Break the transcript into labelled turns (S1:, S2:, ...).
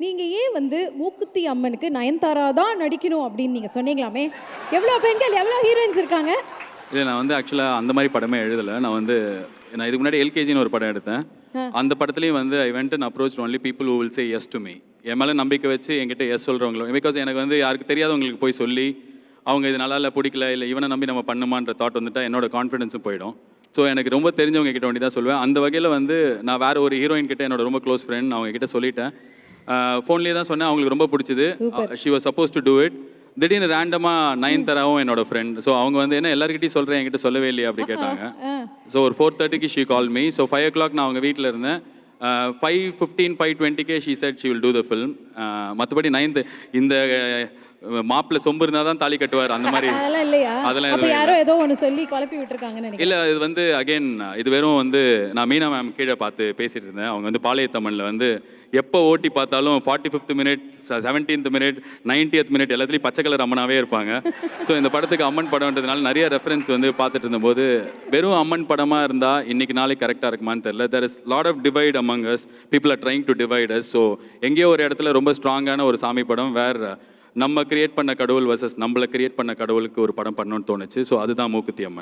S1: நீங்கள் ஏன் வந்து மூக்குத்தி அம்மனுக்கு நயன்தாரா தான் நடிக்கணும் அப்படின்னு நீங்கள் சொன்னீங்களாமே? எவ்வளோ பெண்கள் எவ்வளோ ஹீரோயின்ஸ் இருக்காங்க.
S2: இல்லை, நான் வந்து ஆக்சுவலாக அந்த மாதிரி படமே எழுதலை. நான் இதுக்கு முன்னாடி எல்கேஜின்னு ஒரு படம் எடுத்தேன். அந்த படத்துலையும் வந்து I went and approach only people who will say yes to me. என் மேலே நம்பிக்கை வச்சு என்கிட்ட எஸ் சொல்கிறவங்களும், பிகாஸ் எனக்கு வந்து யாருக்கு தெரியாதவங்களுக்கு போய் சொல்லி அவங்க இது நல்லா இல்லை, பிடிக்கல, இல்லை இவனை நம்பி நம்ம பண்ணுமான்ற தாட் வந்துட்டால் என்னோட கான்ஃபிடென்ஸும் போயிடும். ஸோ எனக்கு ரொம்ப தெரிஞ்சவங்க கிட்ட வேண்டி தான் சொல்லுவேன். அந்த வகையில் வந்து நான் வேறு ஒரு ஹீரோயின் கிட்ட என்னோட ரொம்ப க்ளோஸ் ஃப்ரெண்ட், அவங்க கிட்ட சொல்லிட்டேன். ஃபோன்லேயே தான் சொன்னேன், அவங்களுக்கு ரொம்ப பிடிச்சிது. She was suppose to do it. திடீர்னு ரேண்டமாக நயன்தாராவும் என்னோட ஃப்ரெண்ட். ஸோ அவங்க வந்து என்ன எல்லாருக்கிட்டையும் சொல்கிறேன், என்கிட்ட சொல்லவே இல்லையா அப்படி கேட்டாங்க. ஸோ ஒரு 4:30க்கு she call me. So 5 o'clock நான் அவங்க வீட்டில் இருந்தேன். 5:15 5:20 she said she will do the film. மற்றபடி இந்த மாப்பிள்ள சொம்பு இருந்தால் தான் தாலி கட்டுவார் அந்த மாதிரி
S1: அதெல்லாம் இல்லையா?
S2: அதெல்லாம்
S1: அப்ப யாரோ ஏதோ ஒன்று சொல்லி குழப்பி விட்டுருக்காங்கன்னு நினைக்கிறேன்.
S2: இல்லை, இது வந்து அகைன் இது வெறும் வந்து நான் மீனா மேம் கீழே பார்த்து பேசிகிட்டு இருந்தேன். அவங்க வந்து பாளையத்தமிழில் வந்து எப்போ ஓட்டி பார்த்தாலும் 45th minute 17th minute 90th minute எல்லாத்துலேயும் பச்சை கலர் அம்மனாவே இருப்பாங்க. ஸோ இந்த படத்துக்கு அம்மன் படம்ன்றதுனால நிறைய ரெஃபரன்ஸ் வந்து பார்த்துட்டு இருந்தபோது வெறும் அம்மன் படமாக இருந்தால் இன்றைக்கி நாளைக்கு கரெக்டாக இருக்குமான்னு தெரியல. There is lot of divide among us. People are trying to divide us. So எங்கேயோ ஒரு இடத்துல ரொம்ப ஸ்ட்ராங்கான ஒரு சாமி படம் வேறு நம்ம கிரியேட் பண்ண கடவுள் வர்சஸ் நம்மளை கிரியேட் பண்ண கடவுளுக்கு ஒரு படம் பண்ணணும்னு தோணுச்சு. ஸோ அதுதான் மூக்குத்தி அம்மன்.